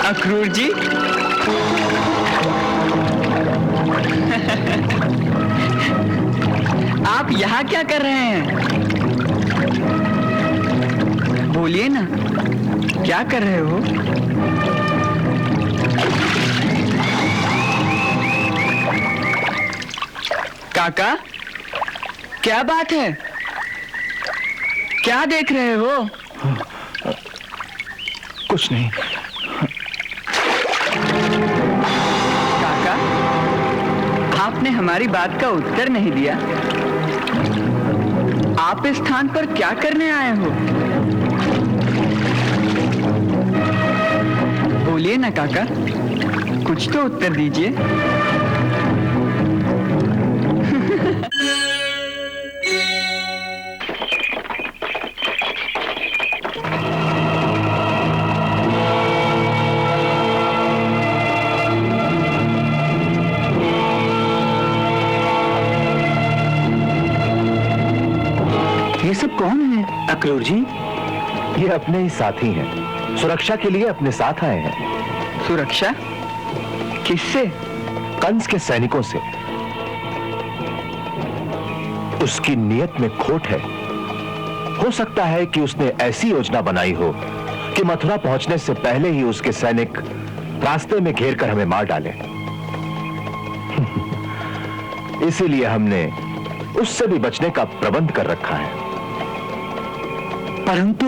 अक्रूर जी। आप यहाँ क्या कर रहे हैं? बोलिए ना, क्या कर रहे हो? काका, क्या बात है? क्या देख रहे हो? कुछ नहीं। काका, आपने हमारी बात का उत्तर नहीं दिया। आप इस स्थान पर क्या करने आए हो? बोलिए ना काका, कुछ तो उत्तर दीजिए। ये सब कौन है? अक्रूर जी, ये अपने ही साथी हैं। सुरक्षा के लिए अपने साथ आए हैं। सुरक्षा? किससे? कंस के सैनिकों से। उसकी नीयत में खोट है। हो सकता है कि उसने ऐसी योजना बनाई हो कि मथुरा पहुंचने से पहले ही उसके सैनिक रास्ते में घेर कर हमें मार डालें। इसीलिए हमने उससे भी बचने का प्रबंध कर रखा है। परंतु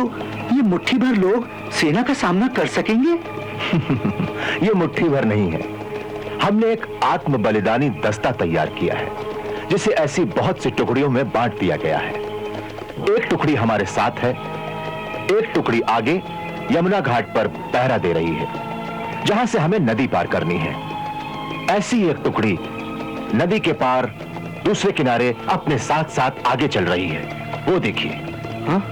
ये मुट्ठी भर लोग सेना का सामना कर सकेंगे? ये मुट्ठी भर नहीं है। हमने एक आत्म बलिदानी दस्ता तैयार किया है, जिसे ऐसी बहुत सी टुकड़ियों में बांट दिया गया है। एक टुकड़ी हमारे साथ है, एक टुकड़ी आगे यमुना घाट पर पहरा दे रही है, जहां से हमें नदी पार करनी है। ऐसी एक टुकड़ी नदी के पार दूसरे किनारे अपने साथ साथ आगे चल रही है। वो देखिए। हाँ?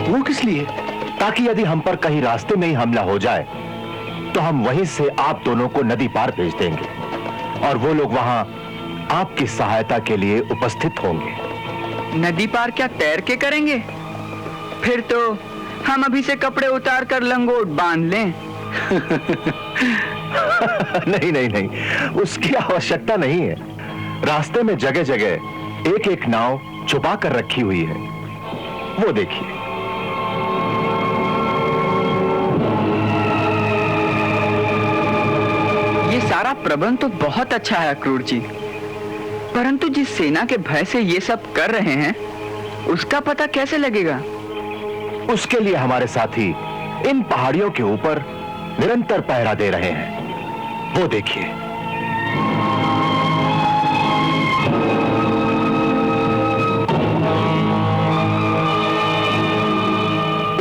वो किस लिए? ताकि यदि हम पर कहीं रास्ते में ही हमला हो जाए तो हम वहीं से आप दोनों को नदी पार भेज देंगे और वो लोग वहां आपकी सहायता के लिए उपस्थित होंगे। नदी पार क्या तैर के करेंगे? फिर तो हम अभी से कपड़े उतार कर लंगोट बांध लें। नहीं नहीं नहीं, उसकी आवश्यकता नहीं है। रास्ते में जगह जगह एक एक नाव छुपा कर रखी हुई है। वो देखिए। ये सारा प्रबंध तो बहुत अच्छा है अक्रूर जी, परंतु जिस सेना के भय से ये सब कर रहे हैं उसका पता कैसे लगेगा? उसके लिए हमारे साथी इन पहाड़ियों के ऊपर निरंतर पहरा दे रहे हैं। वो देखिए।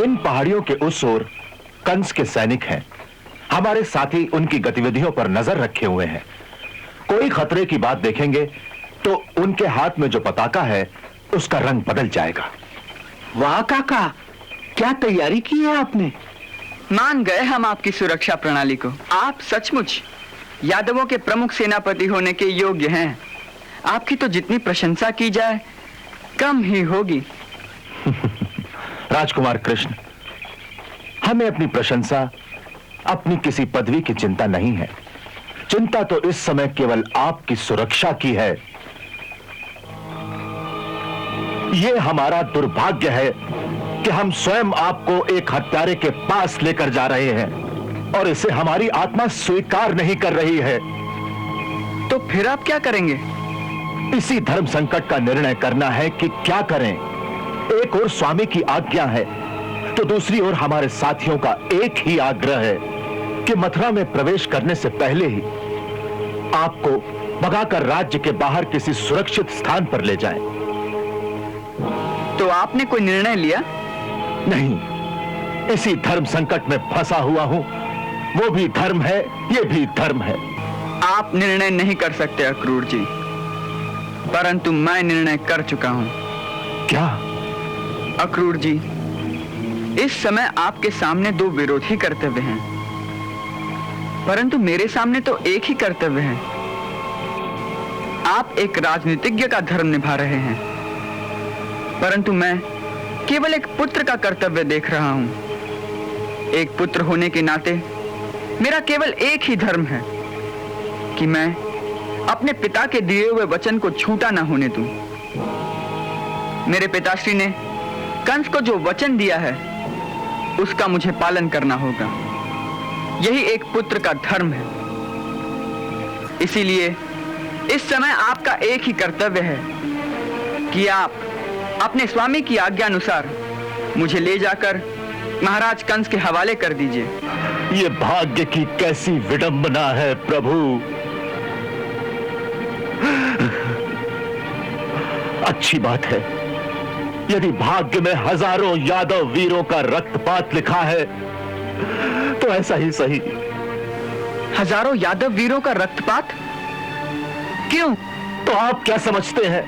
इन पहाड़ियों के उस ओर कंस के सैनिक हैं। हमारे साथी उनकी गतिविधियों पर नजर रखे हुए हैं। कोई खतरे की बात देखेंगे तो उनके हाथ में जो पताका है उसका रंग बदल जाएगा। वाह काका, क्या तैयारी की है आपने? मान गए हम आपकी सुरक्षा प्रणाली को। आप सचमुच यादवों के प्रमुख सेनापति होने के योग्य हैं। आपकी तो जितनी प्रशंसा की जाए कम ही होगी। राजकुमार कृष्ण, हमें अपनी प्रशंसा, अपनी किसी पदवी की चिंता नहीं है। चिंता तो इस समय केवल आपकी सुरक्षा की है। यह हमारा दुर्भाग्य है कि हम स्वयं आपको एक हत्यारे के पास लेकर जा रहे हैं और इसे हमारी आत्मा स्वीकार नहीं कर रही है। तो फिर आप क्या करेंगे? इसी धर्म संकट का निर्णय करना है कि क्या करें। एक ओर स्वामी की आज्ञा है तो दूसरी ओर हमारे साथियों का एक ही आग्रह है कि मथुरा में प्रवेश करने से पहले ही आपको भगाकर राज्य के बाहर किसी सुरक्षित स्थान पर ले जाएं। तो आपने कोई निर्णय लिया? नहीं, इसी धर्म संकट में फंसा हुआ हूं। वो भी धर्म है, ये भी धर्म है। आप निर्णय नहीं कर सकते अक्रूर जी, परंतु मैं निर्णय कर चुका हूं। क्या? अक्रूर जी, इस समय आपके सामने दो विरोधी कर्तव्य हैं, परंतु मेरे सामने तो एक ही कर्तव्य है। आप एक राजनीतिज्ञ का धर्म निभा रहे हैं परंतु मैं केवल एक पुत्र का कर्तव्य देख रहा हूं। एक पुत्र होने के नाते मेरा केवल एक ही धर्म है कि मैं अपने पिता के दिए हुए वचन को छूटा ना होने दूं। मेरे पिताश्री ने कंस को जो वचन दिया है उसका मुझे पालन करना होगा। यही एक पुत्र का धर्म है। इसीलिए इस समय आपका एक ही कर्तव्य है कि आप अपने स्वामी की आज्ञा अनुसार मुझे ले जाकर महाराज कंस के हवाले कर दीजिए। ये भाग्य की कैसी विडंबना है प्रभु। अच्छी बात है, यदि भाग्य में हजारों यादव वीरों का रक्तपात लिखा है तो ऐसा ही सही। हजारों यादव वीरों का रक्तपात? क्यों? तो आप क्या समझते हैं,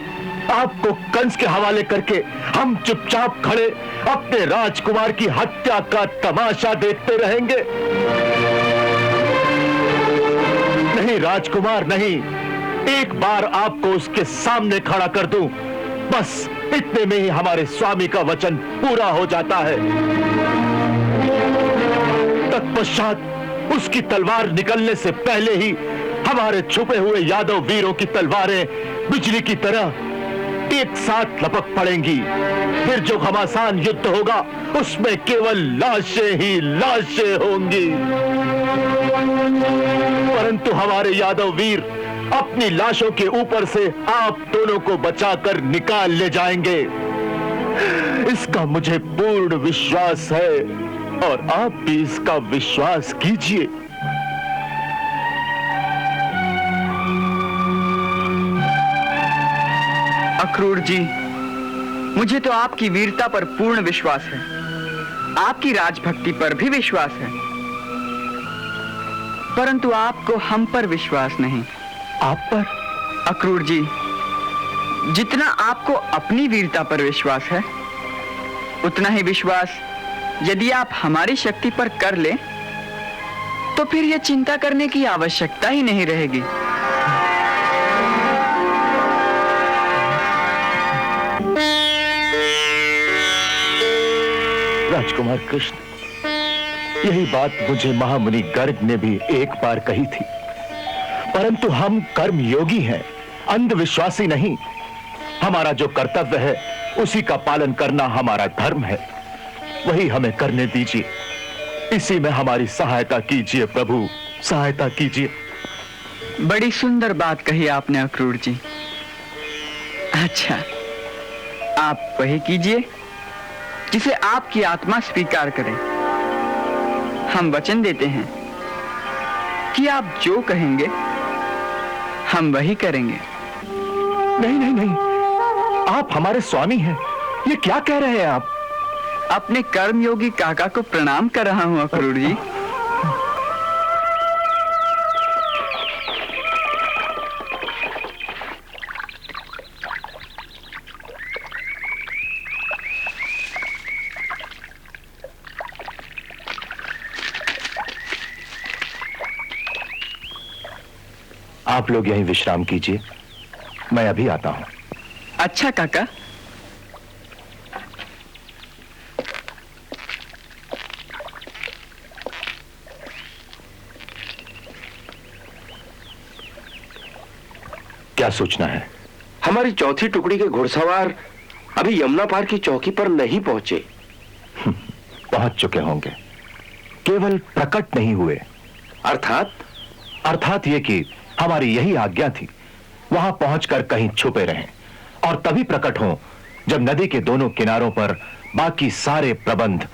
आपको कंस के हवाले करके हम चुपचाप खड़े अपने राजकुमार की हत्या का तमाशा देखते रहेंगे? नहीं राजकुमार, नहीं। एक बार आपको उसके सामने खड़ा कर दूं, बस इतने में ही हमारे स्वामी का वचन पूरा हो जाता है। तत्पश्चात उसकी तलवार निकलने से पहले ही हमारे छुपे हुए यादव वीरों की तलवारें बिजली की तरह एक साथ लपक पड़ेंगी। फिर जो घमासान युद्ध होगा उसमें केवल लाशें ही लाशें होंगी। परंतु हमारे यादव वीर अपनी लाशों के ऊपर से आप दोनों को बचाकर निकाल ले जाएंगे, इसका मुझे पूर्ण विश्वास है और आप भी इसका विश्वास कीजिए। अक्रूर जी, मुझे तो आपकी वीरता पर पूर्ण विश्वास है, आपकी राजभक्ति पर भी विश्वास है, परंतु आपको हम पर विश्वास नहीं। आप पर? अक्रूर जी, जितना आपको अपनी वीरता पर विश्वास है उतना ही विश्वास यदि आप हमारी शक्ति पर कर लें तो फिर यह चिंता करने की आवश्यकता ही नहीं रहेगी। राजकुमार कृष्ण, यही बात मुझे महामुनि गर्ग ने भी एक बार कही थी, परंतु हम कर्मयोगी हैं, अंधविश्वासी नहीं। हमारा जो कर्तव्य है उसी का पालन करना हमारा धर्म है, वही हमें करने दीजिए। इसी में हमारी सहायता कीजिए प्रभु, सहायता कीजिए। बड़ी सुंदर बात कही आपने अक्रूर जी। अच्छा, आप वही कीजिए जिसे आपकी आत्मा स्वीकार करे। हम वचन देते हैं कि आप जो कहेंगे हम वही करेंगे। नहीं नहीं नहीं, आप हमारे स्वामी हैं, ये क्या कह रहे हैं आप? अपने कर्मयोगी काका को प्रणाम कर रहा हूं अक्रूर जी। आप लोग यहीं विश्राम कीजिए, मैं अभी आता हूं। अच्छा काका। क्या सोचना है? हमारी चौथी टुकड़ी के घुड़सवार अभी यमुना पार की चौकी पर नहीं पहुंचे। पहुंच चुके होंगे, केवल प्रकट नहीं हुए। अर्थात? अर्थात ये कि हमारी यही आज्ञा थी, वहां पहुंचकर कहीं छुपे रहें और तभी प्रकट हों जब नदी के दोनों किनारों पर बाकी सारे प्रबंध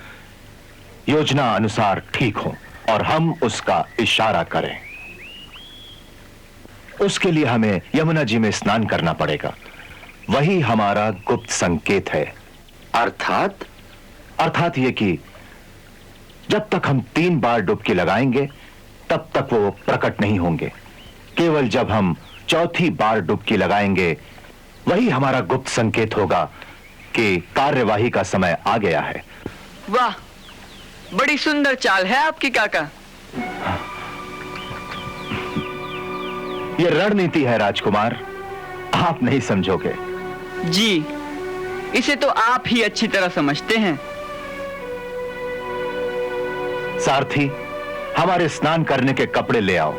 योजना अनुसार ठीक हों और हम उसका इशारा करें। उसके लिए हमें यमुना जी में स्नान करना पड़ेगा, वही हमारा गुप्त संकेत है। अर्थात? अर्थात ये कि जब तक हम 3 बार डुबकी लगाएंगे तब तक वो प्रकट नहीं होंगे। केवल जब हम चौथी बार डुबकी लगाएंगे वही हमारा गुप्त संकेत होगा कि कार्यवाही का समय आ गया है। वाह, बड़ी सुंदर चाल है आपकी काका। यह रणनीति है राजकुमार, आप नहीं समझोगे। जी, इसे तो आप ही अच्छी तरह समझते हैं। सारथी, हमारे स्नान करने के कपड़े ले आओ।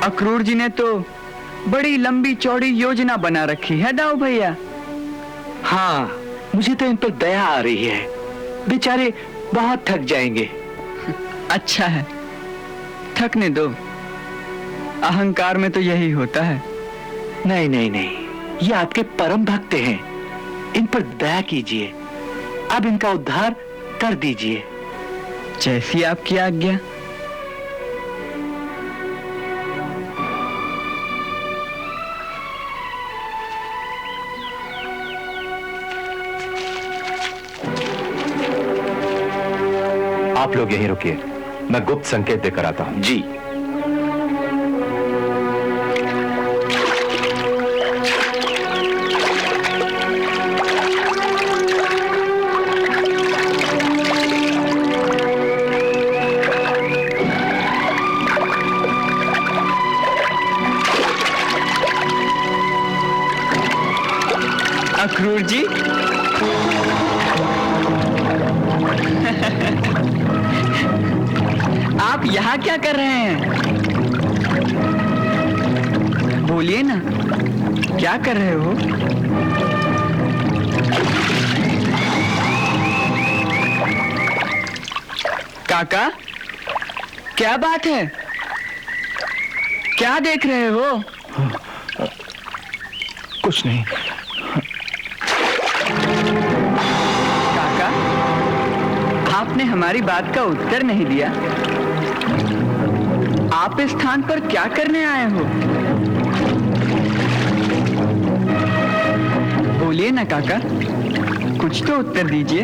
अक्रूर जी ने तो बड़ी लंबी चौड़ी योजना बना रखी है दाऊ भैया। हाँ, मुझे तो इन पर दया आ रही है। बेचारे बहुत थक जाएंगे। अच्छा है, थकने दो। अहंकार में तो यही होता है। नहीं नहीं नहीं, ये आपके परम भक्त हैं। इन पर दया कीजिए। अब इनका उद्धार कर दीजिए। जैसी आपकी आज्ञा। आप लोग यहीं रुकिए, मैं गुप्त संकेत देकर आता हूं। जी। अक्रूर जी, आप यहाँ क्या कर रहे हैं? बोलिए ना, क्या कर रहे हो? काका, क्या बात है? क्या देख रहे हो? कुछ नहीं। काका, आपने हमारी बात का उत्तर नहीं दिया। आप इस स्थान पर क्या करने आए हो? बोलिए ना काका, कुछ तो उत्तर दीजिए।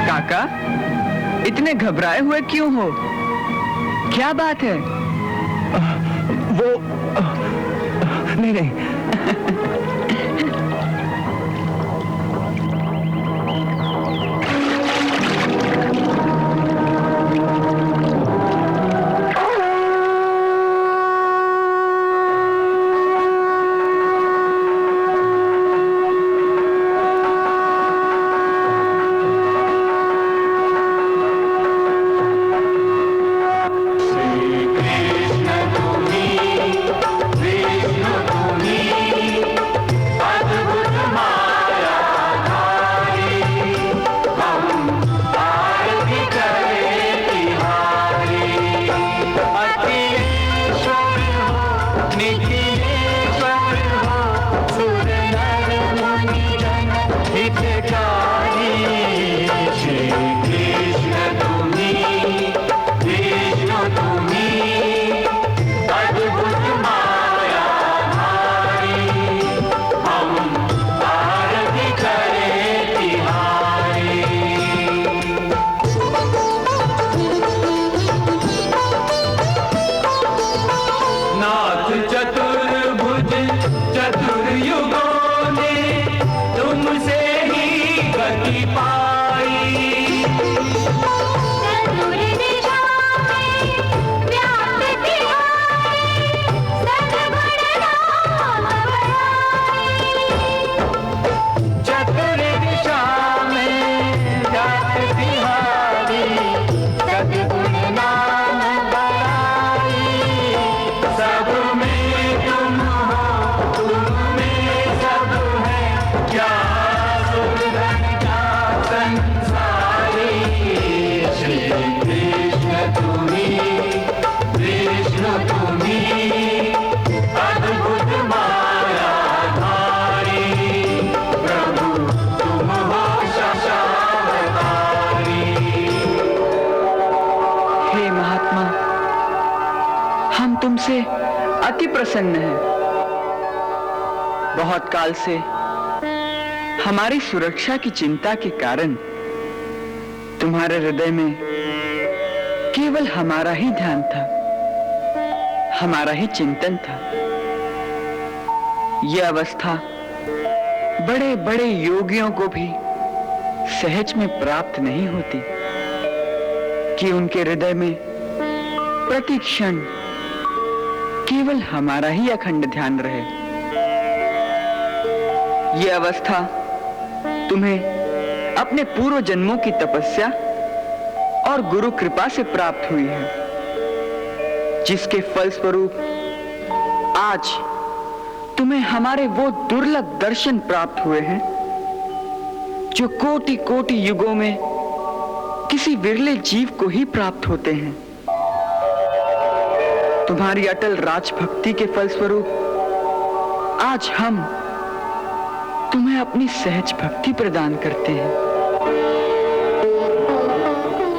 काका, इतने घबराए हुए क्यों हो? क्या बात है? वो नहीं नहीं, प्रसन्न है। बहुत काल से हमारी सुरक्षा की चिंता के कारण तुम्हारे हृदय में केवल हमारा ही ध्यान था, हमारा ही चिंतन था। यह अवस्था बड़े बड़े योगियों को भी सहज में प्राप्त नहीं होती कि उनके हृदय में प्रति क्षण केवल हमारा ही अखंड ध्यान रहे। यह अवस्था तुम्हें अपने पूर्व जन्मों की तपस्या और गुरु कृपा से प्राप्त हुई है, जिसके फलस्वरूप आज तुम्हें हमारे वो दुर्लभ दर्शन प्राप्त हुए हैं जो कोटि कोटि युगों में किसी विरले जीव को ही प्राप्त होते हैं। तुम्हारी अटल राजभक्ति के फलस्वरूप आज हम तुम्हें अपनी सहज भक्ति प्रदान करते हैं।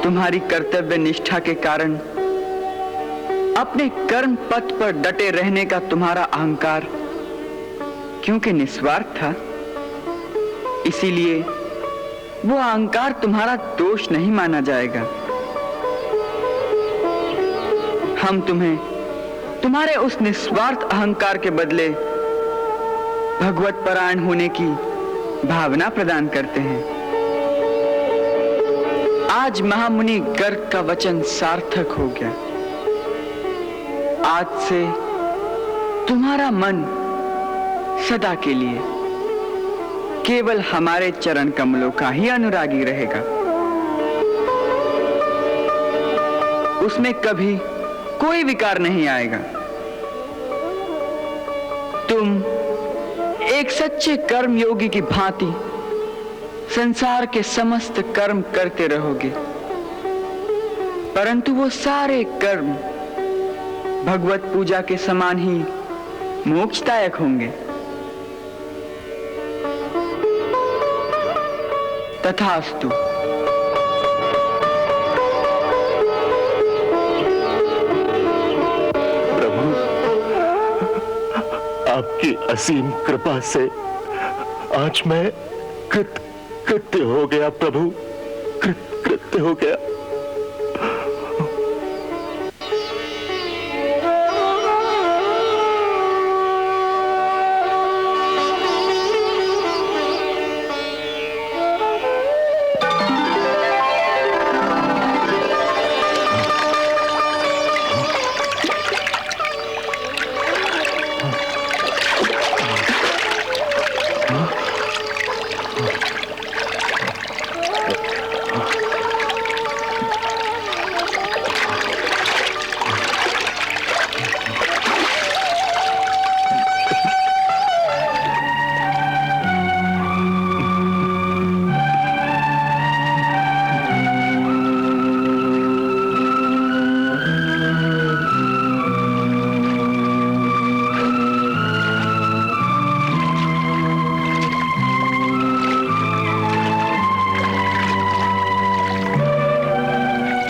तुम्हारी कर्तव्य निष्ठा के कारण अपने कर्म पथ पर डटे रहने का तुम्हारा अहंकार क्योंकि निस्वार्थ था, इसीलिए वो अहंकार तुम्हारा दोष नहीं माना जाएगा। हम तुम्हें तुम्हारे उस निस्वार्थ अहंकार के बदले भगवत परायण होने की भावना प्रदान करते हैं। आज महामुनि गर्ग का वचन सार्थक हो गया। आज से तुम्हारा मन सदा के लिए केवल हमारे चरण कमलों का ही अनुरागी रहेगा। उसमें कभी कोई विकार नहीं आएगा। तुम एक सच्चे कर्म योगी की भांति संसार के समस्त कर्म करते रहोगे, परंतु वो सारे कर्म भगवत पूजा के समान ही मोक्षदायक होंगे। तथास्तु। प्रभु, आपकी असीम कृपा से आज मैं कृत्य हो गया प्रभु, कृत्य हो गया।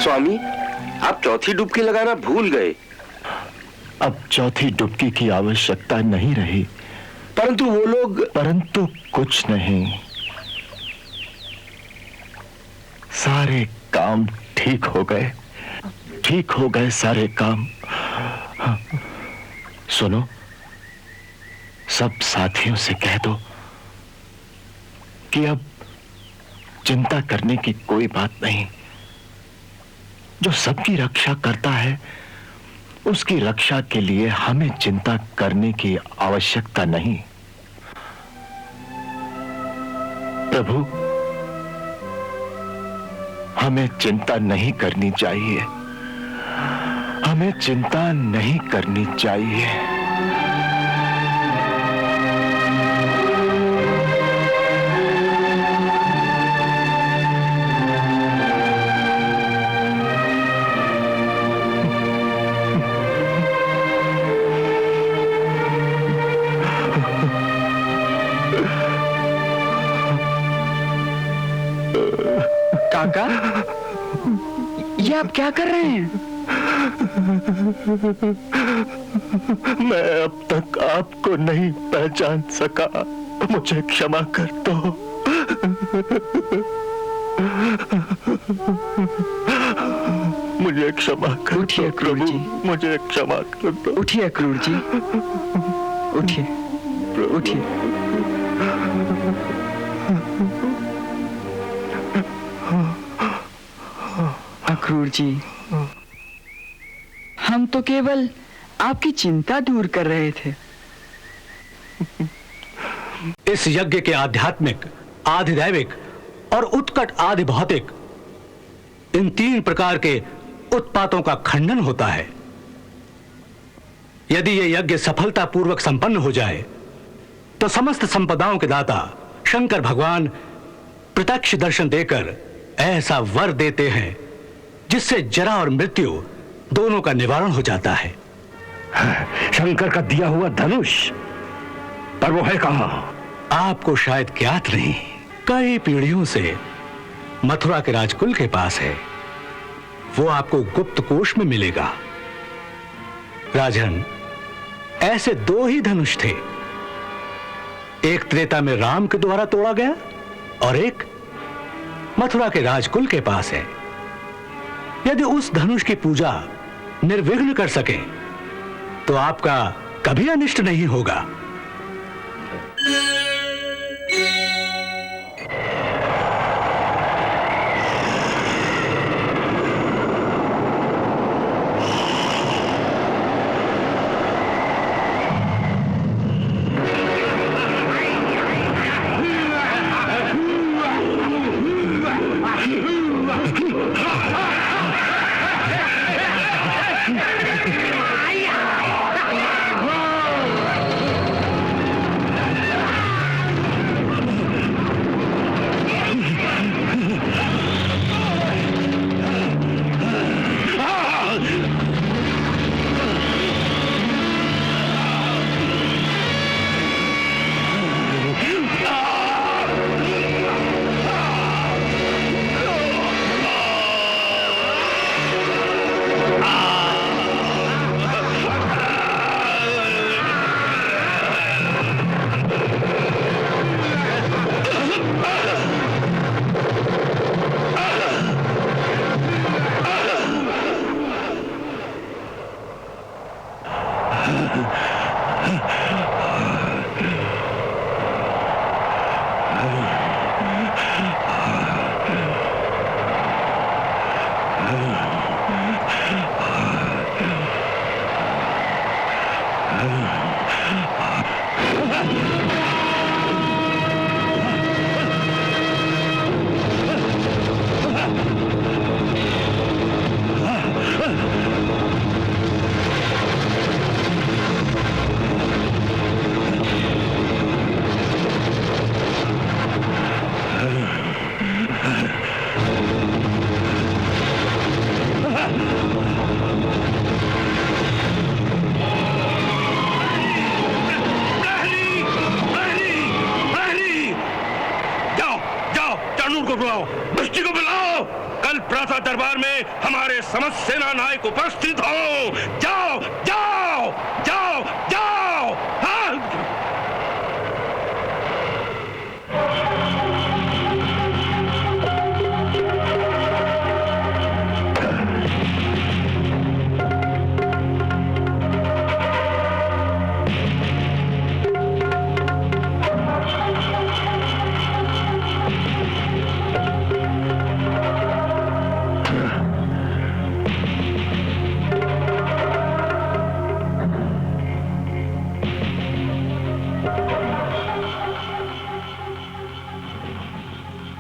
स्वामी, आप चौथी डुबकी लगाना भूल गए। अब चौथी डुबकी की आवश्यकता नहीं रही। परंतु कुछ नहीं, सारे काम ठीक हो गए सारे काम। सुनो, सब साथियों से कह दो कि अब चिंता करने की कोई बात नहीं। जो सबकी रक्षा करता है, उसकी रक्षा के लिए हमें चिंता करने की आवश्यकता नहीं। प्रभु, हमें चिंता नहीं करनी चाहिए, हमें चिंता नहीं करनी चाहिए। काका, ये आप क्या कर रहे हैं? मैं अब तक आपको नहीं पहचान सका, मुझे क्षमा कर दो। मुझे क्षमा कर दो। उठिए क्रूर प्रभु, जी। मुझे क्षमा कर दो। उठिए क्रूर जी, उठिए, उठिए। अक्रूर जी, हम तो केवल आपकी चिंता दूर कर रहे थे। इस यज्ञ के आध्यात्मिक, आधिदैविक और उत्कट आदि भौतिक, इन 3 प्रकार के उत्पातों का खंडन होता है। यदि यह यज्ञ सफलतापूर्वक संपन्न हो जाए तो समस्त संपदाओं के दाता शंकर भगवान प्रत्यक्ष दर्शन देकर ऐसा वर देते हैं जिससे जरा और मृत्यु दोनों का निवारण हो जाता है। शंकर का दिया हुआ धनुष, पर वो है कहां? आपको शायद ज्ञात नहीं, कई पीढ़ियों से मथुरा के राजकुल के पास है। वो आपको गुप्त कोश में मिलेगा। राजन, ऐसे 2 ही धनुष थे, एक त्रेता में राम के द्वारा तोड़ा गया और एक मथुरा के राजकुल के पास है। यदि उस धनुष की पूजा निर्विघ्न कर सके तो आपका कभी अनिष्ट नहीं होगा। दृष्टि को बुलाओ। कल प्रातः दरबार में हमारे समस्त सेना नायक उपस्थित हो। जाओ जाओ जाओ जाओ। हाँ।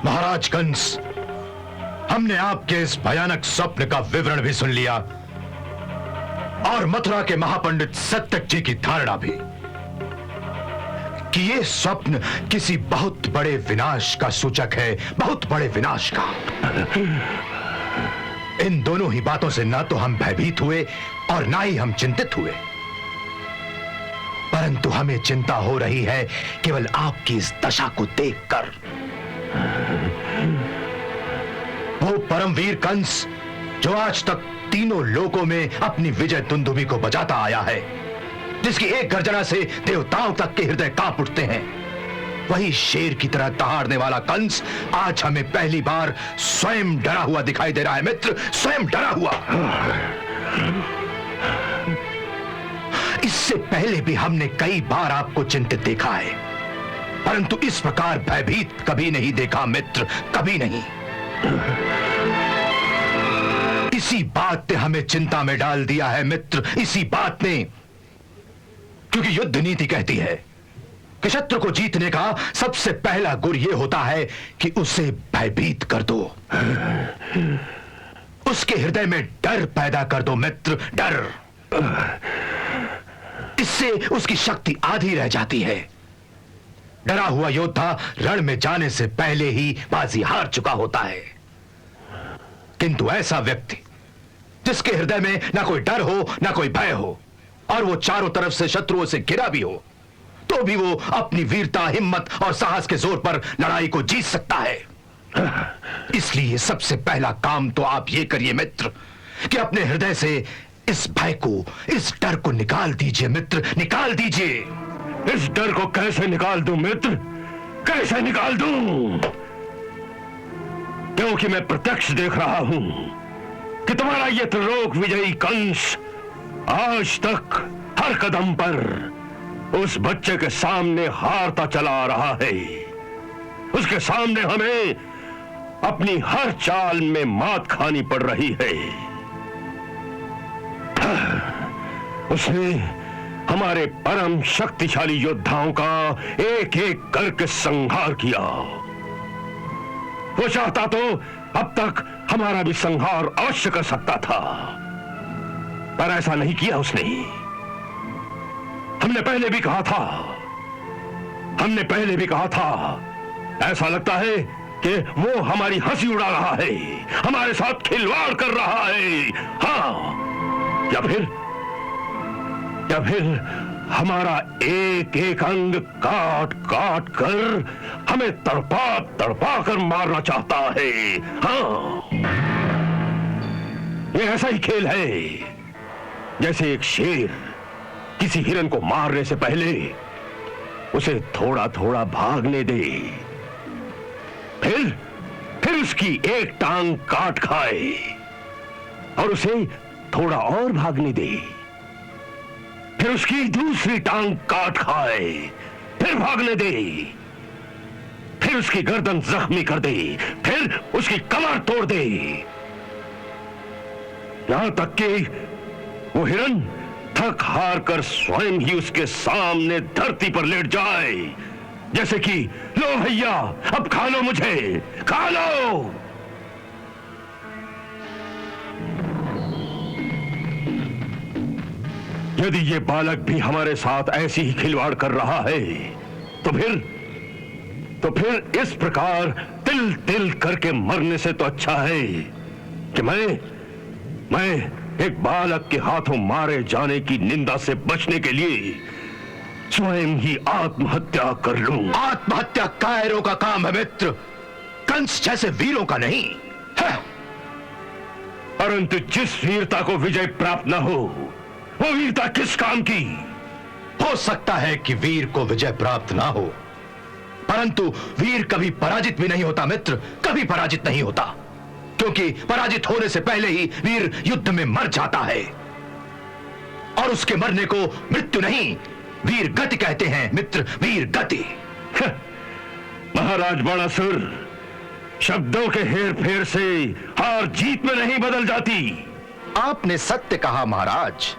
महाराज कंस, हमने आपके इस भयानक स्वप्न का विवरण भी सुन लिया और मथुरा के महापंडित सत्यक जी की धारणा भी कि ये स्वप्न किसी बहुत बड़े विनाश का सूचक है, बहुत बड़े विनाश का। इन दोनों ही बातों से ना तो हम भयभीत हुए और ना ही हम चिंतित हुए, परंतु हमें चिंता हो रही है केवल आपकी इस दशा को देखकर। वो परमवीर कंस जो आज तक तीनों लोकों में अपनी विजय दुंदुभी को बजाता आया है, जिसकी एक गर्जना से देवताओं तक के हृदय कांप उठते हैं, वही शेर की तरह दहाड़ने वाला कंस आज हमें पहली बार स्वयं डरा हुआ दिखाई दे रहा है मित्र, स्वयं डरा हुआ। इससे पहले भी हमने कई बार आपको चिंतित देखा है, परंतु इस प्रकार भयभीत कभी नहीं देखा मित्र, कभी नहीं। इसी बात ने हमें चिंता में डाल दिया है मित्र, इसी बात ने, क्योंकि युद्ध नीति कहती है कि शत्रु को जीतने का सबसे पहला गुर यह होता है कि उसे भयभीत कर दो, उसके हृदय में डर पैदा कर दो मित्र, डर। इससे उसकी शक्ति आधी रह जाती है। डरा हुआ योद्धा रण में जाने से पहले ही बाजी हार चुका होता है, किंतु ऐसा व्यक्ति जिसके हृदय में ना कोई डर हो ना कोई भय हो, और वो चारों तरफ से शत्रुओं से घिरा भी हो, तो भी वो अपनी वीरता, हिम्मत और साहस के जोर पर लड़ाई को जीत सकता है। इसलिए सबसे पहला काम तो आप ये करिए मित्र कि अपने हृदय से इस भय को, इस डर को निकाल दीजिए मित्र, निकाल दीजिए। इस डर को कैसे निकाल दूं मित्र, कैसे निकाल दूं? क्योंकि मैं प्रत्यक्ष देख रहा हूं कि तुम्हारा ये त्रिलोक विजयी कंस आज तक हर कदम पर उस बच्चे के सामने हारता चला आ रहा है। उसके सामने हमें अपनी हर चाल में मात खानी पड़ रही है। उसने हमारे परम शक्तिशाली योद्धाओं का एक एक करके संहार किया। वो चाहता तो अब तक हमारा भी संहार अवश्य कर सकता था, पर ऐसा नहीं किया उसने। हमने पहले भी कहा था, ऐसा लगता है कि वो हमारी हंसी उड़ा रहा है, हमारे साथ खिलवाड़ कर रहा है। हाँ, या फिर हमारा एक एक अंग काट काट कर हमें तड़पा तड़पा कर मारना चाहता है। हाँ, ये ऐसा ही खेल है जैसे एक शेर किसी हिरन को मारने से पहले उसे थोड़ा थोड़ा भागने दे, फिर उसकी एक टांग काट खाए और उसे थोड़ा और भागने दे, फिर उसकी दूसरी टांग काट खाए, फिर भागने दे, फिर उसकी गर्दन जख्मी कर दे, फिर उसकी कमर तोड़ दे, यहां तक कि वो हिरन थक हार कर स्वयं ही उसके सामने धरती पर लेट जाए, जैसे कि लो भैया अब खा लो, मुझे खा लो। यदि ये बालक भी हमारे साथ ऐसी ही खिलवाड़ कर रहा है तो फिर इस प्रकार तिल तिल करके मरने से तो अच्छा है कि मैं एक बालक के हाथों मारे जाने की निंदा से बचने के लिए स्वयं ही आत्महत्या कर लूं। आत्महत्या कायरों का काम है मित्र, कंस जैसे वीरों का नहीं है। परंतु जिस वीरता को विजय प्राप्त न हो, वो वीरता किस काम की? हो सकता है कि वीर को विजय प्राप्त ना हो, परंतु वीर कभी पराजित भी नहीं होता मित्र, कभी पराजित नहीं होता, क्योंकि पराजित होने से पहले ही वीर युद्ध में मर जाता है, और उसके मरने को मृत्यु नहीं वीर गति कहते हैं मित्र, वीर गति। महाराज बाणासुर, शब्दों के हेर फेर से हार जीत में नहीं बदल जाती। आपने सत्य कहा महाराज,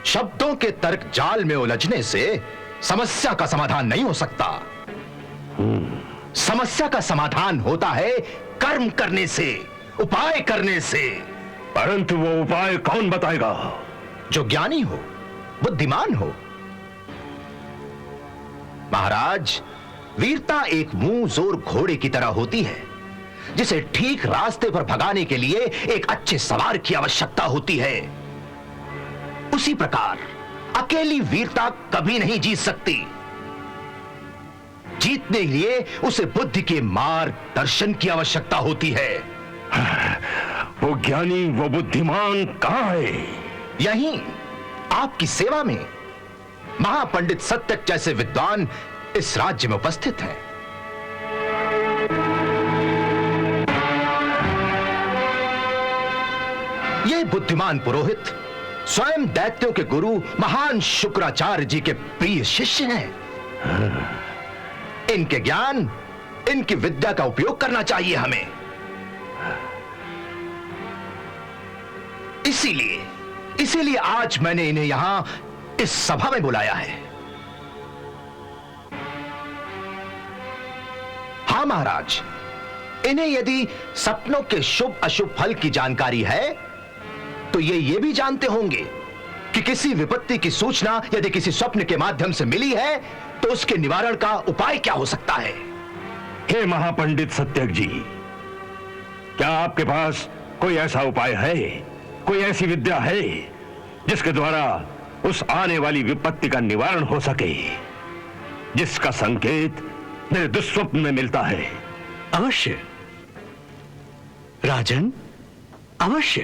शब्दों के तर्क जाल में उलझने से समस्या का समाधान नहीं हो सकता। समस्या का समाधान होता है कर्म करने से, उपाय करने से। परंतु वो उपाय कौन बताएगा? जो ज्ञानी हो, बुद्धिमान हो। महाराज, वीरता एक मुंह जोर घोड़े की तरह होती है, जिसे ठीक रास्ते पर भगाने के लिए एक अच्छे सवार की आवश्यकता होती है। उसी प्रकार अकेली वीरता कभी नहीं जीत सकती। जीतने के लिए उसे बुद्धि के मार्गदर्शन की आवश्यकता होती है। वो ज्ञानी, वो बुद्धिमान कहां है? यहीं आपकी सेवा में, महापंडित सत्यक जैसे विद्वान इस राज्य में उपस्थित हैं। ये बुद्धिमान पुरोहित स्वयं दैत्यों के गुरु महान शुक्राचार्य जी के प्रिय शिष्य हैं। इनके ज्ञान, इनकी विद्या का उपयोग करना चाहिए हमें। इसीलिए आज मैंने इन्हें यहां इस सभा में बुलाया है। हां महाराज, इन्हें यदि सपनों के शुभ अशुभ फल की जानकारी है तो ये भी जानते होंगे कि किसी विपत्ति की सूचना यदि किसी स्वप्न के माध्यम से मिली है तो उसके निवारण का उपाय क्या हो सकता है। हे महापंडित सत्यक जी, क्या आपके पास कोई ऐसा उपाय है, कोई ऐसी विद्या है जिसके द्वारा उस आने वाली विपत्ति का निवारण हो सके, जिसका संकेत मेरे दुस्वप्न में मिलता है? अवश्य राजन, अवश्य।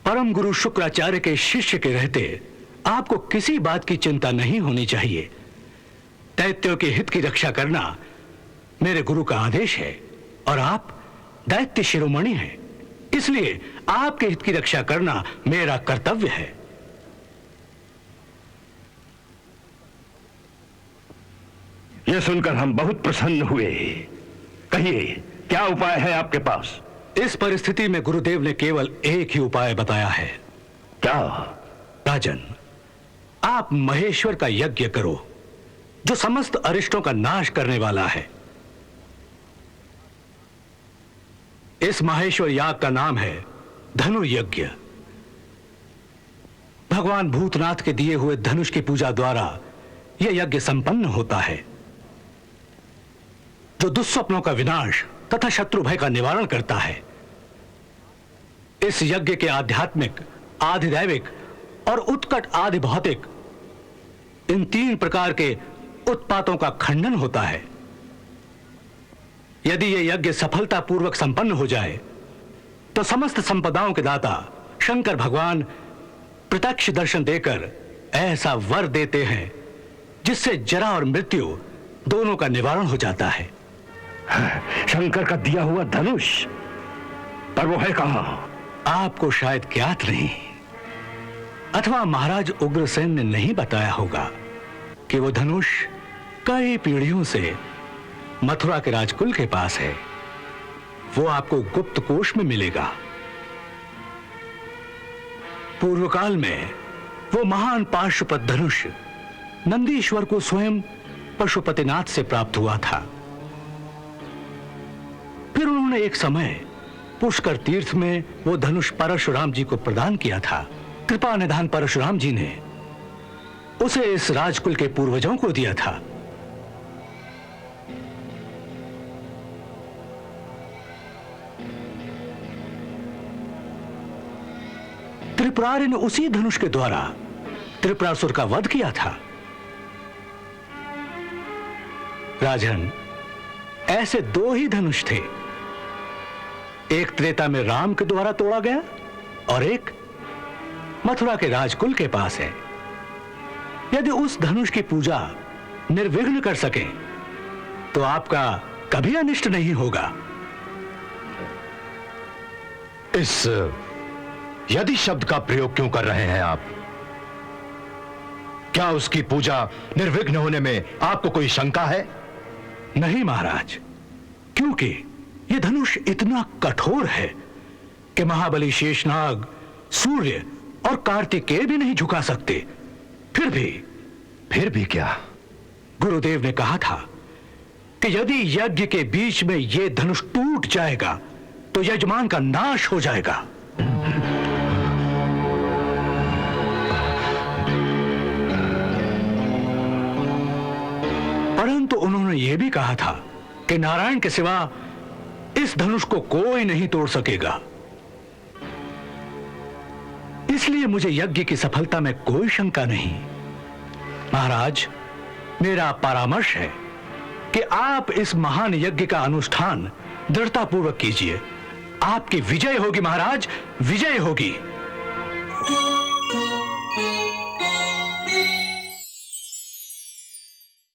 परम गुरु शुक्राचार्य के शिष्य के रहते आपको किसी बात की चिंता नहीं होनी चाहिए। दैत्यों के हित की रक्षा करना मेरे गुरु का आदेश है और आप दैत्य शिरोमणि हैं, इसलिए आपके हित की रक्षा करना मेरा कर्तव्य है। यह सुनकर हम बहुत प्रसन्न हुए। कहिए, क्या उपाय है आपके पास? इस परिस्थिति में गुरुदेव ने केवल एक ही उपाय बताया है। क्या? राजन, आप महेश्वर का यज्ञ करो जो समस्त अरिष्टों का नाश करने वाला है। इस महेश्वर याग का नाम है धनुर्यज्ञ। भगवान भूतनाथ के दिए हुए धनुष की पूजा द्वारा यह यज्ञ संपन्न होता है, जो दुस्वप्नों का विनाश तथा शत्रु भय का निवारण करता है। इस यज्ञ के आध्यात्मिक, आधिदैविक और उत्कट आदि भौतिक, इन 3 प्रकार के उत्पातों का खंडन होता है। यदि यह यज्ञ सफलतापूर्वक संपन्न हो जाए तो समस्त संपदाओं के दाता शंकर भगवान प्रत्यक्ष दर्शन देकर ऐसा वर देते हैं जिससे जरा और मृत्यु दोनों का निवारण हो जाता है। शंकर का दिया हुआ धनुष, पर वो है कहां? आपको शायद ज्ञात नहीं, अथवा महाराज उग्रसेन ने नहीं बताया होगा कि वो धनुष कई पीढ़ियों से मथुरा के राजकुल के पास है। वो आपको गुप्त कोश में मिलेगा। पूर्व काल में वो महान पाशुपत धनुष नंदीश्वर को स्वयं पशुपतिनाथ से प्राप्त हुआ था। फिर उन्होंने एक समय पुष्कर तीर्थ में वो धनुष परशुराम जी को प्रदान किया था। कृपा निधान परशुराम जी ने उसे इस राजकुल के पूर्वजों को दिया था। त्रिपुरारि ने उसी धनुष के द्वारा त्रिपुरासुर का वध किया था। राजन, ऐसे 2 ही धनुष थे। एक त्रेता में राम के द्वारा तोड़ा गया और एक मथुरा के राजकुल के पास है। यदि उस धनुष की पूजा निर्विघ्न कर सके तो आपका कभी अनिष्ट नहीं होगा। इस यदि शब्द का प्रयोग क्यों कर रहे हैं आप? क्या उसकी पूजा निर्विघ्न होने में आपको कोई शंका है? नहीं महाराज, क्योंकि यह धनुष इतना कठोर है कि महाबली शेषनाग, सूर्य और कार्तिकेय भी नहीं झुका सकते। फिर भी क्या? गुरुदेव ने कहा था कि यदि यज्ञ के बीच में यह धनुष टूट जाएगा तो यजमान का नाश हो जाएगा। परंतु उन्होंने यह भी कहा था कि नारायण के सिवा इस धनुष को कोई नहीं तोड़ सकेगा। इसलिए मुझे यज्ञ की सफलता में कोई शंका नहीं। महाराज, मेरा परामर्श है कि आप इस महान यज्ञ का अनुष्ठान दृढ़तापूर्वक कीजिए। आपकी विजय होगी महाराज, विजय होगी।